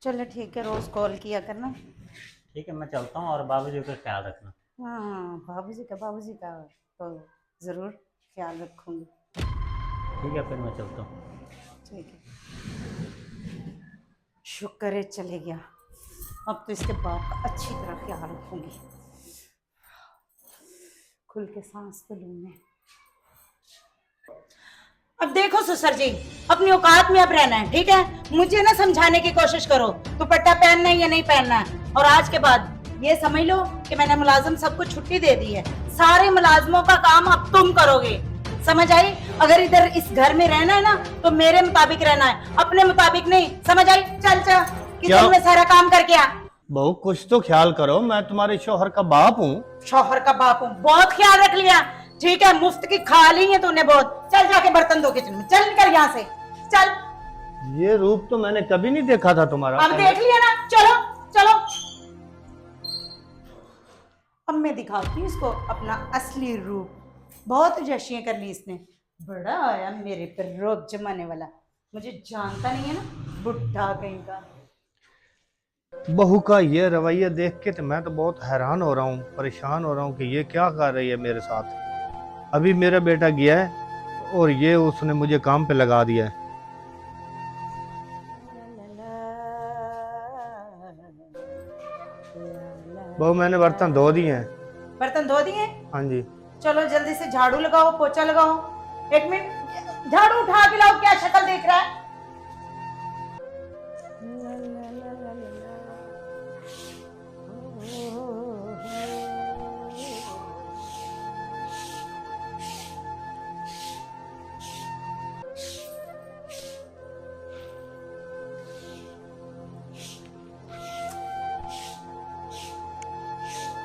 चलो ठीक है, रोज कॉल किया करना। ठीक है, मैं चलता हूँ और बाबूजी का ख्याल रखना। हाँ, बाबूजी का तो जरूर ख्याल रखूंगी। ठीक है, फिर मैं चलता हूँ। ठीक है, शुक्र है चले गया। अब तो इसके बाप का अच्छी तरह ख्याल रखूंगी। खुल के सांस तो लूं मैं। अब देखो ससुर जी, अपनी औकात में अब रहना है, ठीक है। मुझे ना समझाने की कोशिश करो दुपट्टा पहनना है या नहीं पहनना है। और आज के बाद ये समझ लो कि मैंने मुलाजिम सबको छुट्टी दे दी है। सारे मुलाजिमों का काम अब तुम करोगे, समझ आई। अगर इधर इस घर में रहना है ना तो मेरे मुताबिक रहना है, अपने मुताबिक नहीं, समझ आई। चल चल क्या किचन में सारा काम करके आ। बहू, कुछ तो ख्याल करो, मैं तुम्हारे शौहर का बाप हूँ। शौहर का बाप हूँ, बहुत ख्याल रख लिया। ठीक है, मुफ्त की खा ली है तूने बहुत। चल जाके बर्तन धो किचन में, चल निकल यहाँ से, चल। ये रूप तो मैंने कभी नहीं देखा था तुम्हारा। अब देख लिया ना, चलो चलो। अब मैं दिखाती हूँ इसको अपना असली रूप। बहुत जशियां कर ली इसने, बड़ा आया मेरे पर रोब जमाने वाला। मुझे जानता नहीं है ना, बुढ़ा कहीं का। बहू का ये रवैया देख के तो मैं तो बहुत हैरान हो रहा हूँ, परेशान हो रहा हूँ कि ये क्या कर रही है मेरे साथ। अभी मेरा बेटा गया है और ये उसने मुझे काम पे लगा दिया है। बहू, मैंने बर्तन धो दिए हैं। बर्तन धो दिए? हाँ जी। चलो जल्दी से झाड़ू लगाओ, पोछा लगाओ। एक मिनट, झाड़ू उठा के लाओ, क्या शक्ल देख रहा है।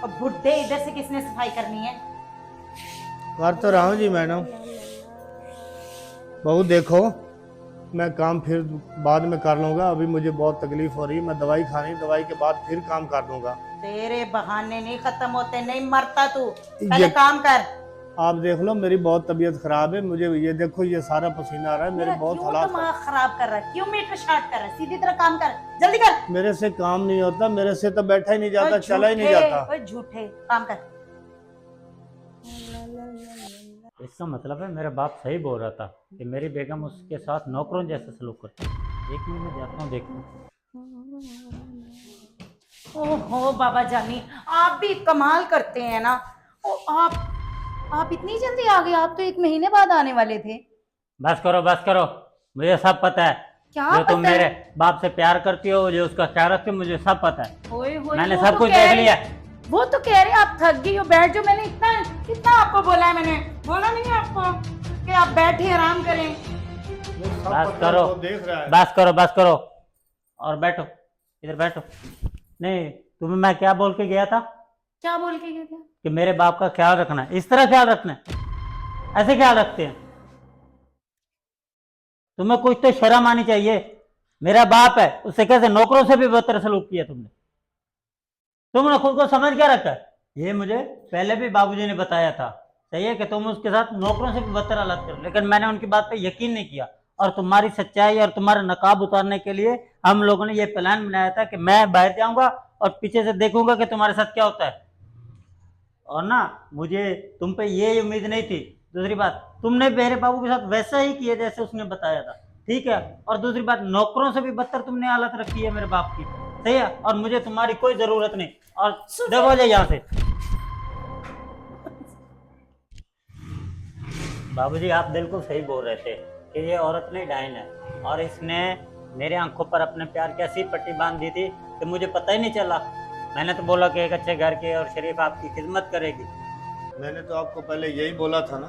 अब बुड्ढे इधर से किसने सफाई करनी है? कर तो रहा हूँ जी मैडम। बहू देखो, मैं काम फिर बाद में कर लूँगा, अभी मुझे बहुत तकलीफ हो रही है। मैं दवाई खानी, दवाई के बाद फिर काम कर लूँगा। तेरे बहाने नहीं खत्म होते, नहीं मरता तू। पहले ये काम कर। आप देख लो, मेरी बहुत तबीयत खराब है। मुझे ये देखो, ये सारा पसीना आ रहा है, मेरे मेरा बहुत क्यों हालात। दिमाग खराब कर रहा है? क्यों मीटर शार्ट कर रहा है? सीधी तरह काम कर, जल्दी कर। मेरे से काम नहीं होता, मेरे से तो बैठा ही नहीं जाता, चला ही नहीं झूठे, जाता। ओए झूठे, काम कर। इसका मतलब है मेरा बाप सही बोल रहा था कि मेरी बेगम उसके साथ नौकरों जैसा सलूक करती है। एक मिनट में जाता हूँ, देखता हूँ। ओहो बाबा जानी, आप भी कमाल करते हैं ना। ओ, आप इतनी जल्दी आ गए? आप तो 1 महीने बाद आने वाले थे। बस करो बस करो, मुझे सब पता है। क्या जो तुम पता मेरे है? बाप से प्यार करती हो, जो उसका ख्याल रखते हो, मुझे सब पता है। ओए होए, मैंने वो सब तो कुछ कह देख रहे- लिया। वो तो कह रहे आप थक गई हो, बैठ जाओ। मैंने इतना कितना आपको बोला है? मैंने बोला नहीं है आपको कि आप बैठे आराम करें? बस करो देख रहा है। बस करो बस करो और बैठो, इधर बैठो। नहीं, तुम्हें मैं क्या बोल के गया था? क्या बोल के गए थे? कि मेरे बाप का ख्याल रखना है। इस तरह ख्याल रखना है? ऐसे ख्याल रखते हैं? तुम्हें कुछ तो शर्म आनी चाहिए। मेरा बाप है, उससे कैसे नौकरों से भी बदतर सलूक किया तुमने। तुमने खुद को समझ क्या रखा है? ये मुझे पहले भी बाबूजी ने बताया था, सही है, कि तुम उसके साथ नौकरों से भी बदतर हालत करो, लेकिन मैंने उनकी बात पे यकीन नहीं किया। और तुम्हारी सच्चाई और तुम्हारा नकाब उतारने के लिए हम लोगों ने ये प्लान बनाया था कि मैं बाहर जाऊंगा और पीछे से देखूंगा कि तुम्हारे साथ क्या होता है। और ना, मुझे तुम पे ये उम्मीद नहीं थी। दूसरी बात, तुमने मेरे बाबू के साथ वैसा ही किया जैसे उसने बताया था, ठीक है। और दूसरी बात, नौकरों से भी बदतर तुमने हालत रखी है मेरे बाप की, सही है। और मुझे तुम्हारी कोई जरूरत नहीं। और देखो जाए यहाँ से। बाबूजी, आप बिल्कुल सही बोल रहे थे कि ये औरत नहीं डायन है, और इसने मेरे आंखों पर अपने प्यार की ऐसी पट्टी बांध दी थी कि मुझे पता ही नहीं चला। मैंने तो बोला कि एक अच्छे घर के और शरीफ आपकी खिदमत करेगी। मैंने तो आपको पहले यही बोला था ना।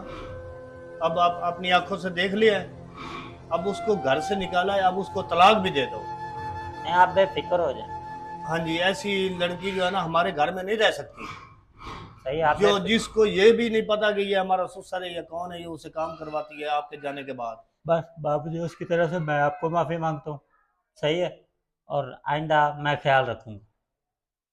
अब आप अपनी आंखों से देख लिया है। अब उसको घर से निकाला है, अब उसको तलाक भी दे दो। नहीं, आप बेफिक्र हो जाए। हाँ जी, ऐसी लड़की जो है ना हमारे घर में नहीं रह सकती। सही, आप जो जिसको ये भी नहीं पता कि ये हमारा ससुर है या कौन है, ये उसे काम करवाती है आपके जाने के बाद। बस बाबूजी, उसकी तरफ से मैं आपको माफ़ी मांगता हूँ, सही है। और आइंदा मैं ख्याल रखूँगा।